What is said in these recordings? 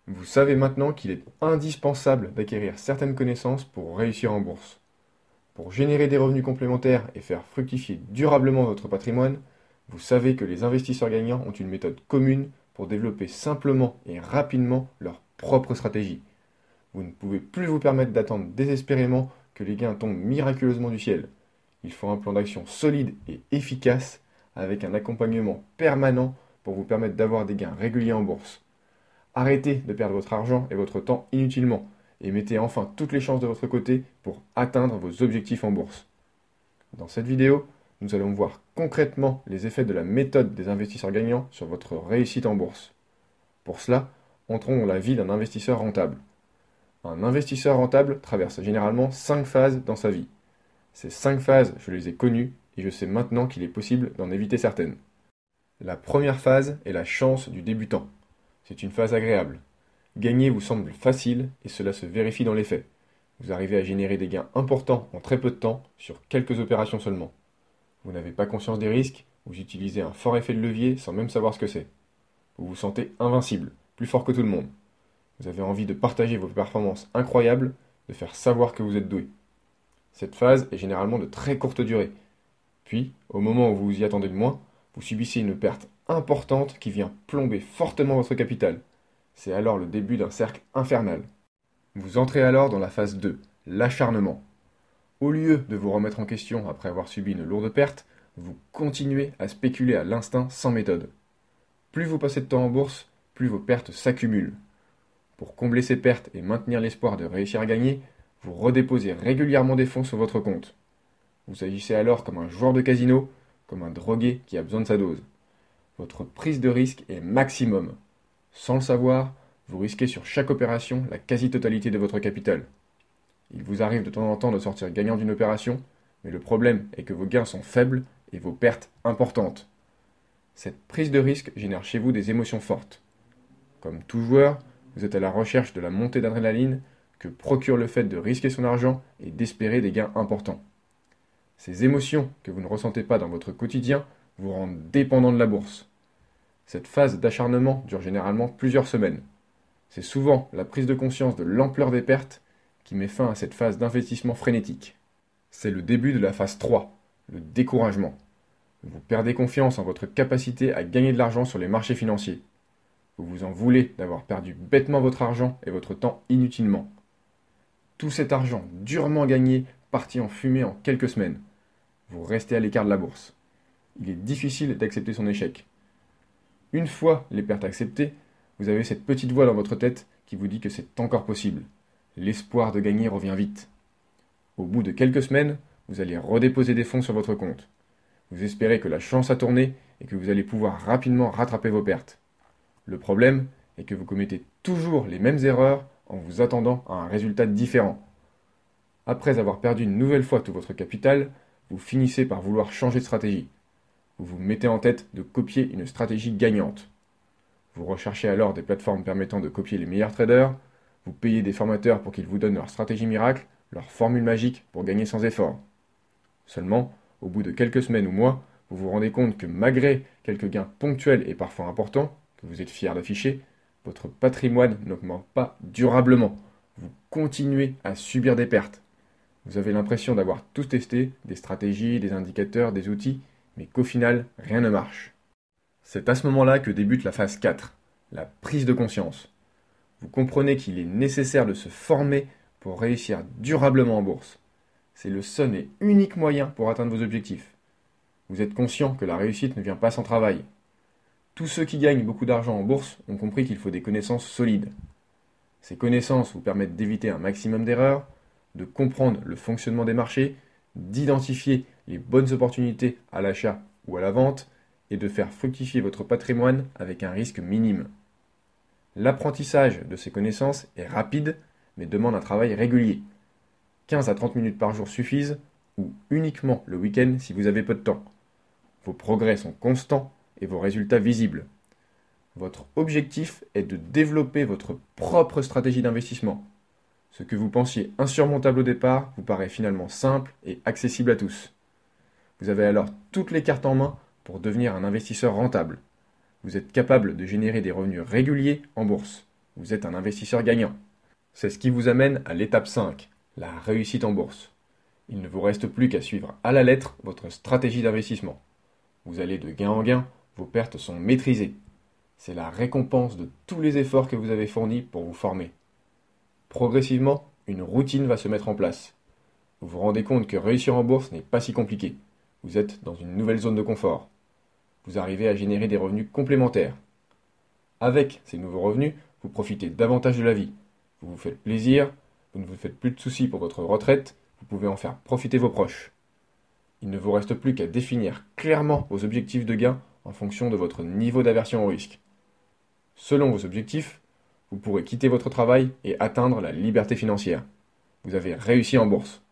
Vous savez maintenant qu'il est indispensable d'acquérir certaines connaissances pour réussir en bourse. Pour générer des revenus complémentaires et faire fructifier durablement votre patrimoine, vous savez que les investisseurs gagnants ont une méthode commune pour développer simplement et rapidement leur propre stratégie. Vous ne pouvez plus vous permettre d'attendre désespérément que les gains tombent miraculeusement du ciel. Il faut un plan d'action solide et efficace avec un accompagnement permanent pour vous permettre d'avoir des gains réguliers en bourse. Arrêtez de perdre votre argent et votre temps inutilement et mettez enfin toutes les chances de votre côté pour atteindre vos objectifs en bourse. Dans cette vidéo, nous allons voir concrètement les effets de la méthode des investisseurs gagnants sur votre réussite en bourse. Pour cela, entrons dans la vie d'un investisseur rentable. Un investisseur rentable traverse généralement 5 phases dans sa vie. Ces 5 phases, je les ai connues et je sais maintenant qu'il est possible d'en éviter certaines. La première phase est la chance du débutant. C'est une phase agréable. Gagner vous semble facile et cela se vérifie dans les faits. Vous arrivez à générer des gains importants en très peu de temps sur quelques opérations seulement. Vous n'avez pas conscience des risques, vous utilisez un fort effet de levier sans même savoir ce que c'est. Vous vous sentez invincible, plus fort que tout le monde. Vous avez envie de partager vos performances incroyables, de faire savoir que vous êtes doué. Cette phase est généralement de très courte durée. Puis, au moment où vous vous y attendez le moins, vous subissez une perte importante qui vient plomber fortement votre capital. C'est alors le début d'un cercle infernal. Vous entrez alors dans la phase 2, l'acharnement. Au lieu de vous remettre en question après avoir subi une lourde perte, vous continuez à spéculer à l'instinct sans méthode. Plus vous passez de temps en bourse, plus vos pertes s'accumulent. Pour combler ces pertes et maintenir l'espoir de réussir à gagner, vous redéposez régulièrement des fonds sur votre compte. Vous agissez alors comme un joueur de casino, comme un drogué qui a besoin de sa dose. Votre prise de risque est maximum. Sans le savoir, vous risquez sur chaque opération la quasi-totalité de votre capital. Il vous arrive de temps en temps de sortir gagnant d'une opération, mais le problème est que vos gains sont faibles et vos pertes importantes. Cette prise de risque génère chez vous des émotions fortes. Comme tout joueur, vous êtes à la recherche de la montée d'adrénaline que procure le fait de risquer son argent et d'espérer des gains importants. Ces émotions que vous ne ressentez pas dans votre quotidien vous rendent dépendant de la bourse. Cette phase d'acharnement dure généralement plusieurs semaines. C'est souvent la prise de conscience de l'ampleur des pertes qui met fin à cette phase d'investissement frénétique. C'est le début de la phase 3, le découragement. Vous perdez confiance en votre capacité à gagner de l'argent sur les marchés financiers. Vous vous en voulez d'avoir perdu bêtement votre argent et votre temps inutilement. Tout cet argent durement gagné partit en fumée en quelques semaines. Vous restez à l'écart de la bourse. Il est difficile d'accepter son échec. Une fois les pertes acceptées, vous avez cette petite voix dans votre tête qui vous dit que c'est encore possible. L'espoir de gagner revient vite. Au bout de quelques semaines, vous allez redéposer des fonds sur votre compte. Vous espérez que la chance a tourné et que vous allez pouvoir rapidement rattraper vos pertes. Le problème est que vous commettez toujours les mêmes erreurs en vous attendant à un résultat différent. Après avoir perdu une nouvelle fois tout votre capital, vous finissez par vouloir changer de stratégie. Vous vous mettez en tête de copier une stratégie gagnante. Vous recherchez alors des plateformes permettant de copier les meilleurs traders, vous payez des formateurs pour qu'ils vous donnent leur stratégie miracle, leur formule magique pour gagner sans effort. Seulement, au bout de quelques semaines ou mois, vous vous rendez compte que malgré quelques gains ponctuels et parfois importants, que vous êtes fier d'afficher, votre patrimoine n'augmente pas durablement. Vous continuez à subir des pertes. Vous avez l'impression d'avoir tout testé, des stratégies, des indicateurs, des outils, mais qu'au final, rien ne marche. C'est à ce moment-là que débute la phase 4, la prise de conscience. Vous comprenez qu'il est nécessaire de se former pour réussir durablement en bourse. C'est le seul et unique moyen pour atteindre vos objectifs. Vous êtes conscient que la réussite ne vient pas sans travail. Tous ceux qui gagnent beaucoup d'argent en bourse ont compris qu'il faut des connaissances solides. Ces connaissances vous permettent d'éviter un maximum d'erreurs, de comprendre le fonctionnement des marchés, d'identifier les bonnes opportunités à l'achat ou à la vente et de faire fructifier votre patrimoine avec un risque minime. L'apprentissage de ces connaissances est rapide mais demande un travail régulier. 15 à 30 minutes par jour suffisent ou uniquement le week-end si vous avez peu de temps. Vos progrès sont constants et vos résultats visibles. Votre objectif est de développer votre propre stratégie d'investissement. Ce que vous pensiez insurmontable au départ vous paraît finalement simple et accessible à tous. Vous avez alors toutes les cartes en main pour devenir un investisseur rentable. Vous êtes capable de générer des revenus réguliers en bourse. vous êtes un investisseur gagnant. C'est ce qui vous amène à l'étape 5, la réussite en bourse. Il ne vous reste plus qu'à suivre à la lettre votre stratégie d'investissement. Vous allez de gain en gain, vos pertes sont maîtrisées. C'est la récompense de tous les efforts que vous avez fournis pour vous former. Progressivement, une routine va se mettre en place. Vous vous rendez compte que réussir en bourse n'est pas si compliqué. Vous êtes dans une nouvelle zone de confort. Vous arrivez à générer des revenus complémentaires. Avec ces nouveaux revenus, vous profitez davantage de la vie. Vous vous faites plaisir, vous ne vous faites plus de soucis pour votre retraite, vous pouvez en faire profiter vos proches. Il ne vous reste plus qu'à définir clairement vos objectifs de gain en fonction de votre niveau d'aversion au risque. Selon vos objectifs, vous pourrez quitter votre travail et atteindre la liberté financière. Vous avez réussi en bourse.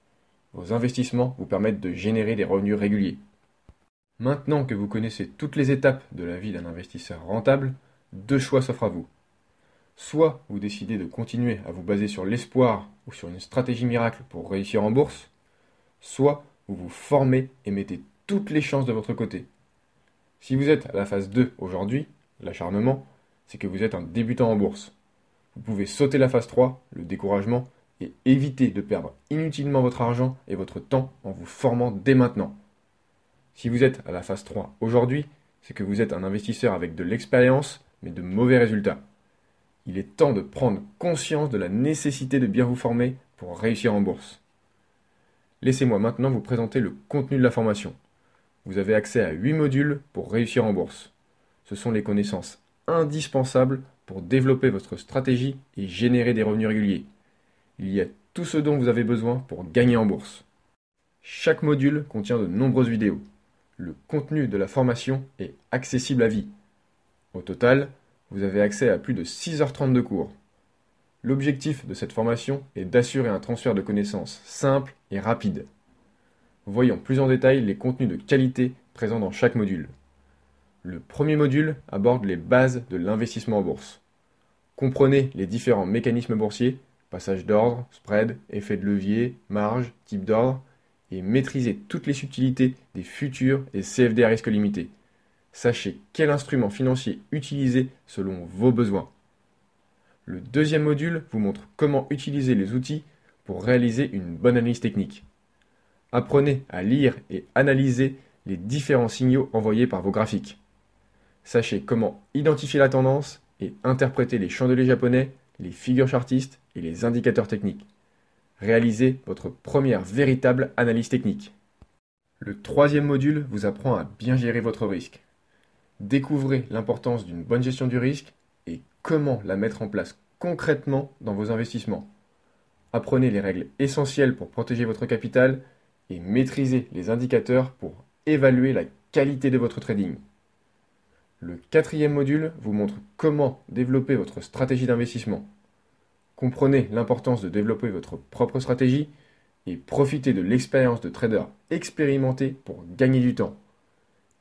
Vos investissements vous permettent de générer des revenus réguliers. Maintenant que vous connaissez toutes les étapes de la vie d'un investisseur rentable, deux choix s'offrent à vous. Soit vous décidez de continuer à vous baser sur l'espoir ou sur une stratégie miracle pour réussir en bourse, soit vous vous formez et mettez toutes les chances de votre côté. Si vous êtes à la phase 2 aujourd'hui, l'acharnement, c'est que vous êtes un débutant en bourse. Vous pouvez sauter la phase 3, le découragement, et éviter de perdre inutilement votre argent et votre temps en vous formant dès maintenant. Si vous êtes à la phase 3 aujourd'hui, c'est que vous êtes un investisseur avec de l'expérience, mais de mauvais résultats. Il est temps de prendre conscience de la nécessité de bien vous former pour réussir en bourse. Laissez-moi maintenant vous présenter le contenu de la formation. Vous avez accès à 8 modules pour réussir en bourse. Ce sont les connaissances indispensables pour développer votre stratégie et générer des revenus réguliers. Il y a tout ce dont vous avez besoin pour gagner en bourse. Chaque module contient de nombreuses vidéos. Le contenu de la formation est accessible à vie. Au total, vous avez accès à plus de 6h30 de cours. L'objectif de cette formation est d'assurer un transfert de connaissances simple et rapide. Voyons plus en détail les contenus de qualité présents dans chaque module. Le premier module aborde les bases de l'investissement en bourse. Comprenez les différents mécanismes boursiers, passage d'ordre, spread, effet de levier, marge, type d'ordre, et maîtrisez toutes les subtilités des futurs et CFD à risque limité. Sachez quel instrument financier utiliser selon vos besoins. Le deuxième module vous montre comment utiliser les outils pour réaliser une bonne analyse technique. Apprenez à lire et analyser les différents signaux envoyés par vos graphiques. Sachez comment identifier la tendance et interpréter les chandeliers japonais, les figures chartistes et les indicateurs techniques. Réalisez votre première véritable analyse technique. Le troisième module vous apprend à bien gérer votre risque. Découvrez l'importance d'une bonne gestion du risque et comment la mettre en place concrètement dans vos investissements. Apprenez les règles essentielles pour protéger votre capital et maîtrisez les indicateurs pour évaluer la qualité de votre trading. Le quatrième module vous montre comment développer votre stratégie d'investissement. Comprenez l'importance de développer votre propre stratégie et profitez de l'expérience de traders expérimentés pour gagner du temps.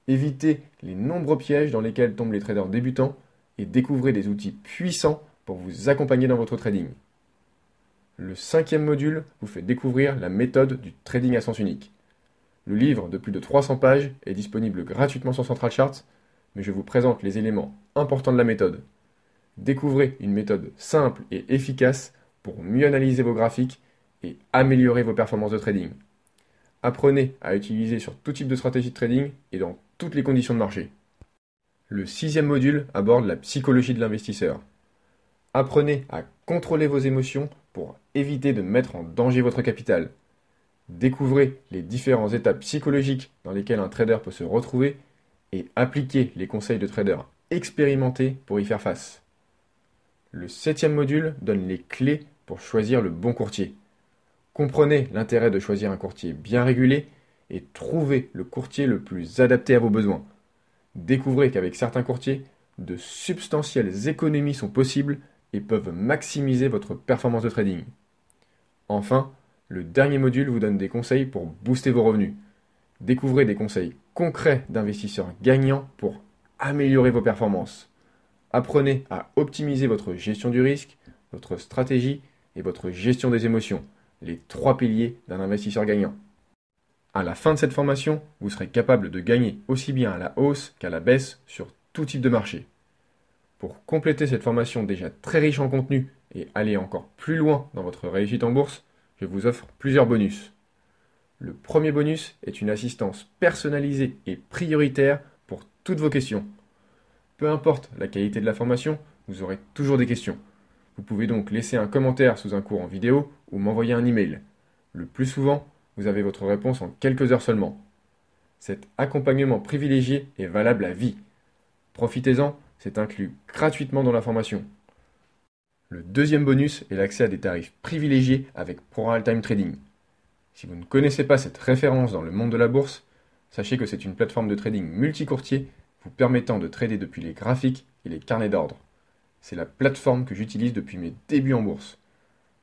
Évitez les nombreux pièges dans lesquels tombent les traders débutants et découvrez des outils puissants pour vous accompagner dans votre trading. Le cinquième module vous fait découvrir la méthode du trading à sens unique. Le livre de plus de 300 pages est disponible gratuitement sur Central Charts, mais je vous présente les éléments importants de la méthode. Découvrez une méthode simple et efficace pour mieux analyser vos graphiques et améliorer vos performances de trading. Apprenez à utiliser sur tout type de stratégie de trading et dans toutes les conditions de marché. Le sixième module aborde la psychologie de l'investisseur. Apprenez à contrôler vos émotions pour éviter de mettre en danger votre capital. Découvrez les différentes étapes psychologiques dans lesquelles un trader peut se retrouver et appliquez les conseils de traders expérimentés pour y faire face. Le septième module donne les clés pour choisir le bon courtier. Comprenez l'intérêt de choisir un courtier bien régulé et trouvez le courtier le plus adapté à vos besoins. Découvrez qu'avec certains courtiers, de substantielles économies sont possibles et peuvent maximiser votre performance de trading. Enfin, le dernier module vous donne des conseils pour booster vos revenus. Découvrez des conseils concrets d'investisseurs gagnants pour améliorer vos performances. Apprenez à optimiser votre gestion du risque, votre stratégie et votre gestion des émotions, les 3 piliers d'un investisseur gagnant. À la fin de cette formation, vous serez capable de gagner aussi bien à la hausse qu'à la baisse sur tout type de marché. Pour compléter cette formation déjà très riche en contenu et aller encore plus loin dans votre réussite en bourse, je vous offre plusieurs bonus. Le premier bonus est une assistance personnalisée et prioritaire pour toutes vos questions. Peu importe la qualité de la formation, vous aurez toujours des questions. Vous pouvez donc laisser un commentaire sous un cours en vidéo ou m'envoyer un email. Le plus souvent, vous avez votre réponse en quelques heures seulement. Cet accompagnement privilégié est valable à vie. Profitez-en, c'est inclus gratuitement dans la formation. Le deuxième bonus est l'accès à des tarifs privilégiés avec ProRealTime Trading. Si vous ne connaissez pas cette référence dans le monde de la bourse, sachez que c'est une plateforme de trading multi-courtier vous permettant de trader depuis les graphiques et les carnets d'ordre. C'est la plateforme que j'utilise depuis mes débuts en bourse.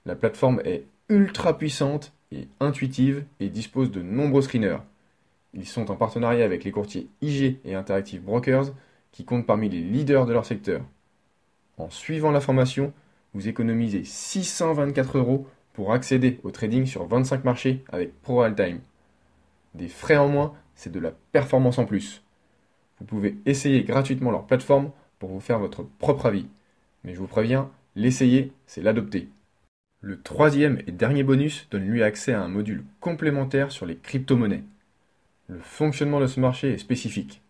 La plateforme est ultra puissante et intuitive et dispose de nombreux screeners. Ils sont en partenariat avec les courtiers IG et Interactive Brokers qui comptent parmi les leaders de leur secteur. En suivant la formation, vous économisez 624 € pour accéder au trading sur 25 marchés avec ProRealTime. Des frais en moins, c'est de la performance en plus. Vous pouvez essayer gratuitement leur plateforme pour vous faire votre propre avis. Mais je vous préviens, l'essayer, c'est l'adopter. Le troisième et dernier bonus donne lui accès à un module complémentaire sur les crypto-monnaies. Le fonctionnement de ce marché est spécifique.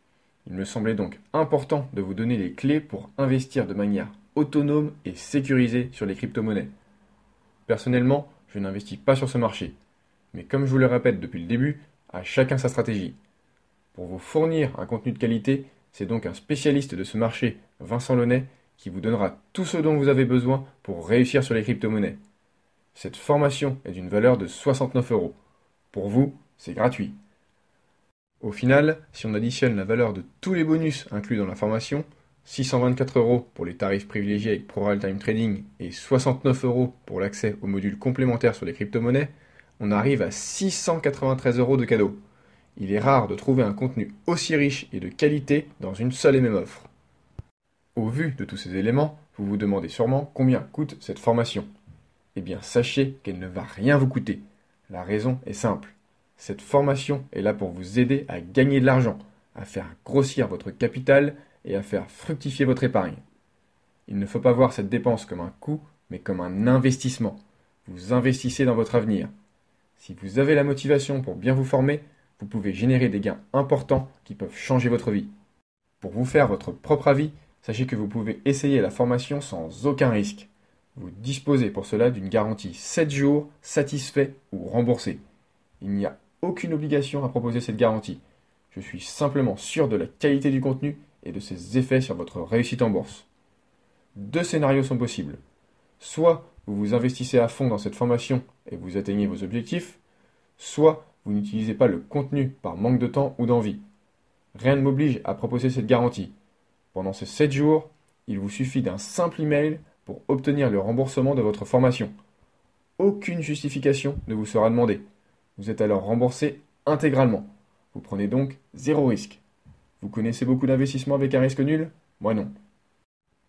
Il me semblait donc important de vous donner les clés pour investir de manière autonome et sécurisée sur les crypto-monnaies. Personnellement, je n'investis pas sur ce marché. Mais comme je vous le répète depuis le début, à chacun sa stratégie. Pour vous fournir un contenu de qualité, c'est donc un spécialiste de ce marché, Vincent Launay, qui vous donnera tout ce dont vous avez besoin pour réussir sur les crypto-monnaies. Cette formation est d'une valeur de 69 €. Pour vous, c'est gratuit. Au final, si on additionne la valeur de tous les bonus inclus dans la formation, 624 € pour les tarifs privilégiés avec ProRealTime Trading et 69 € pour l'accès au module complémentaire sur les crypto-monnaies, on arrive à 693 € de cadeaux. Il est rare de trouver un contenu aussi riche et de qualité dans une seule et même offre. Au vu de tous ces éléments, vous vous demandez sûrement combien coûte cette formation. Eh bien, sachez qu'elle ne va rien vous coûter. La raison est simple. Cette formation est là pour vous aider à gagner de l'argent, à faire grossir votre capital et à faire fructifier votre épargne. Il ne faut pas voir cette dépense comme un coût, mais comme un investissement. Vous investissez dans votre avenir. Si vous avez la motivation pour bien vous former, vous pouvez générer des gains importants qui peuvent changer votre vie. Pour vous faire votre propre avis, sachez que vous pouvez essayer la formation sans aucun risque. Vous disposez pour cela d'une garantie 7 jours, satisfait ou remboursé. Il n'y a aucune obligation à proposer cette garantie. Je suis simplement sûr de la qualité du contenu et de ses effets sur votre réussite en bourse. Deux scénarios sont possibles. Soit vous vous investissez à fond dans cette formation et vous atteignez vos objectifs, soit vous n'utilisez pas le contenu par manque de temps ou d'envie. Rien ne m'oblige à proposer cette garantie. Pendant ces 7 jours, il vous suffit d'un simple email pour obtenir le remboursement de votre formation. Aucune justification ne vous sera demandée. Vous êtes alors remboursé intégralement. Vous prenez donc zéro risque. Vous connaissez beaucoup d'investissements avec un risque nul? Moi non.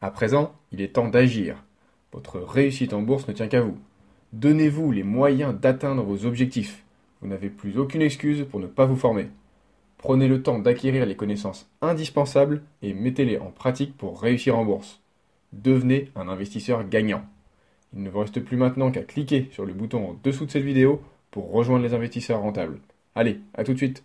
À présent, il est temps d'agir. Votre réussite en bourse ne tient qu'à vous. Donnez-vous les moyens d'atteindre vos objectifs. Vous n'avez plus aucune excuse pour ne pas vous former. Prenez le temps d'acquérir les connaissances indispensables et mettez-les en pratique pour réussir en bourse. Devenez un investisseur gagnant. Il ne vous reste plus maintenant qu'à cliquer sur le bouton en dessous de cette vidéo pour rejoindre les investisseurs rentables. Allez, à tout de suite!